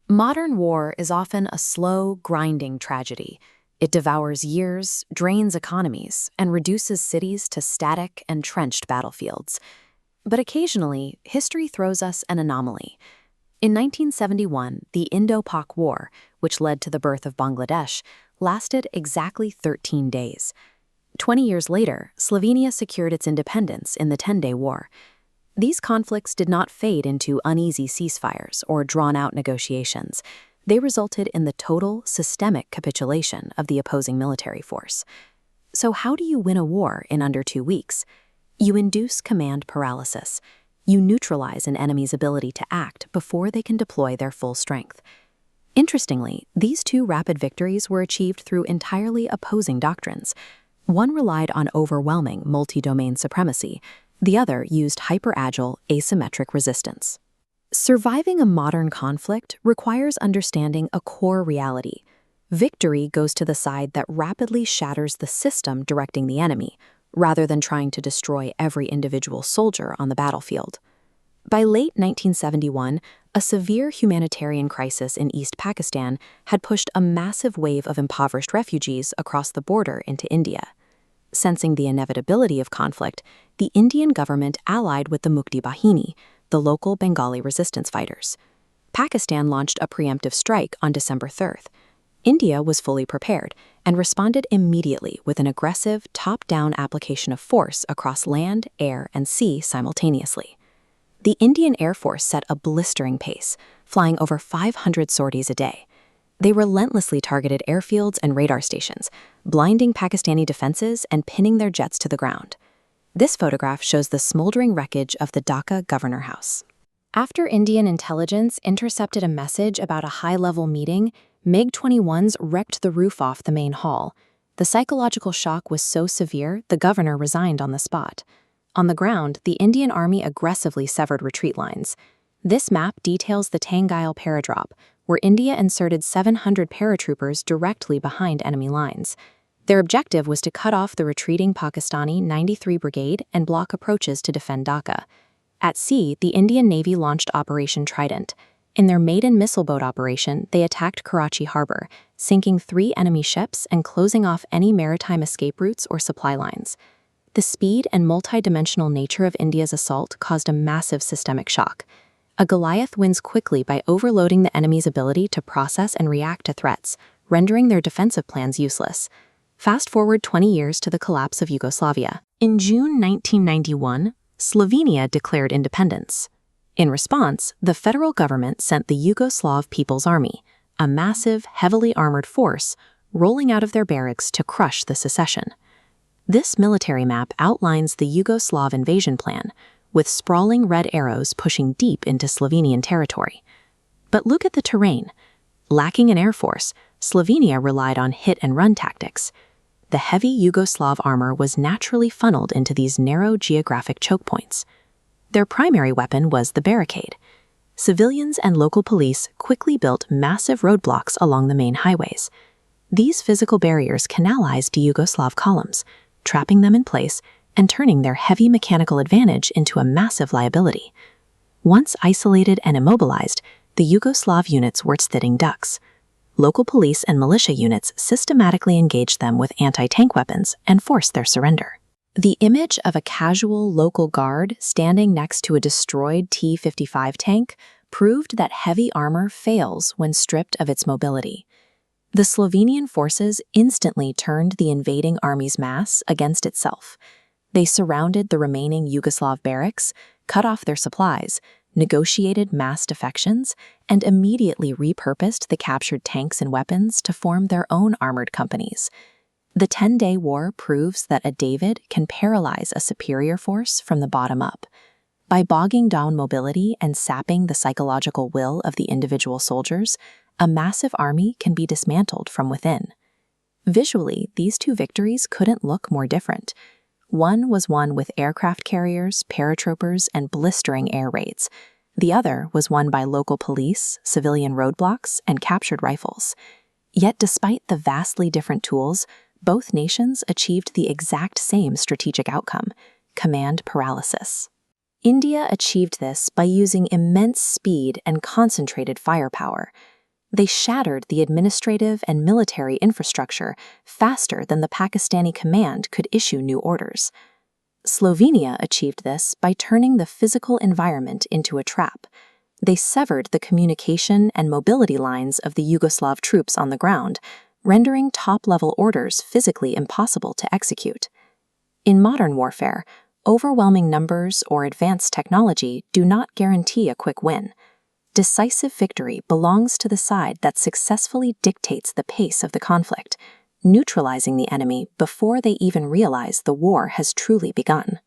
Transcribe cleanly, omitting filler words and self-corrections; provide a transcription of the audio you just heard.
Modern war is often a slow, grinding tragedy. It devours years, drains economies, and reduces cities to static, entrenched battlefields. But occasionally, history throws us an anomaly. In 1971, the Indo-Pak War, which led to the birth of Bangladesh, lasted exactly 13 days. 20 years later, Slovenia secured its independence in the 10-day war. These conflicts did not fade into uneasy ceasefires or drawn-out negotiations. They resulted in the total, systemic capitulation of the opposing military force. So how do you win a war in under 2 weeks? You induce command paralysis. You neutralize an enemy's ability to act before they can deploy their full strength. Interestingly, these two rapid victories were achieved through entirely opposing doctrines. One relied on overwhelming multi-domain supremacy. The other used hyper-agile, asymmetric resistance. Surviving a modern conflict requires understanding a core reality. Victory goes to the side that rapidly shatters the system directing the enemy, rather than trying to destroy every individual soldier on the battlefield. By late 1971, a severe humanitarian crisis in East Pakistan had pushed a massive wave of impoverished refugees across the border into India. Sensing the inevitability of conflict, the Indian government allied with the Mukti Bahini, the local Bengali resistance fighters. Pakistan launched a preemptive strike on December 3rd. India was fully prepared and responded immediately with an aggressive, top-down application of force across land, air, and sea simultaneously. The Indian Air Force set a blistering pace, flying over 500 sorties a day. They relentlessly targeted airfields and radar stations, blinding Pakistani defenses and pinning their jets to the ground. This photograph shows the smoldering wreckage of the Dhaka Governor House. After Indian intelligence intercepted a message about a high-level meeting, MiG-21s wrecked the roof off the main hall. The psychological shock was so severe, the governor resigned on the spot. On the ground, the Indian Army aggressively severed retreat lines. This map details the Tangail paradrop, where India inserted 700 paratroopers directly behind enemy lines. Their objective was to cut off the retreating Pakistani 93 Brigade and block approaches to defend Dhaka. At sea, the Indian Navy launched Operation Trident. In their maiden missile boat operation, they attacked Karachi harbor, sinking 3 enemy ships and closing off any maritime escape routes or supply lines. The speed and multi-dimensional nature of India's assault caused a massive systemic shock. A Goliath wins quickly by overloading the enemy's ability to process and react to threats, rendering their defensive plans useless. Fast forward 20 years to the collapse of Yugoslavia. In June 1991, Slovenia declared independence. In response, the federal government sent the Yugoslav People's Army, a massive, heavily armored force, rolling out of their barracks to crush the secession. This military map outlines the Yugoslav invasion plan, with sprawling red arrows pushing deep into Slovenian territory. But look at the terrain. Lacking an air force, Slovenia relied on hit-and-run tactics. The heavy Yugoslav armor was naturally funneled into these narrow geographic choke points. Their primary weapon was the barricade. Civilians and local police quickly built massive roadblocks along the main highways. These physical barriers canalized Yugoslav columns, trapping them in place and turning their heavy mechanical advantage into a massive liability. Once isolated and immobilized, the Yugoslav units were sitting ducks. Local police and militia units systematically engaged them with anti-tank weapons and forced their surrender. The image of a casual local guard standing next to a destroyed T-55 tank proved that heavy armor fails when stripped of its mobility. The Slovenian forces instantly turned the invading army's mass against itself. They surrounded the remaining Yugoslav barracks, cut off their supplies, negotiated mass defections, and immediately repurposed the captured tanks and weapons to form their own armored companies. The 10-day war proves that a David can paralyze a superior force from the bottom up. By bogging down mobility and sapping the psychological will of the individual soldiers, a massive army can be dismantled from within. Visually, these two victories couldn't look more different. One was won with aircraft carriers, paratroopers, and blistering air raids. The other was won by local police, civilian roadblocks, and captured rifles. Yet despite the vastly different tools, both nations achieved the exact same strategic outcome: command paralysis. India achieved this by using immense speed and concentrated firepower. They shattered the administrative and military infrastructure faster than the Pakistani command could issue new orders. Slovenia achieved this by turning the physical environment into a trap. They severed the communication and mobility lines of the Yugoslav troops on the ground, rendering top-level orders physically impossible to execute. In modern warfare, overwhelming numbers or advanced technology do not guarantee a quick win. Decisive victory belongs to the side that successfully dictates the pace of the conflict, neutralizing the enemy before they even realize the war has truly begun.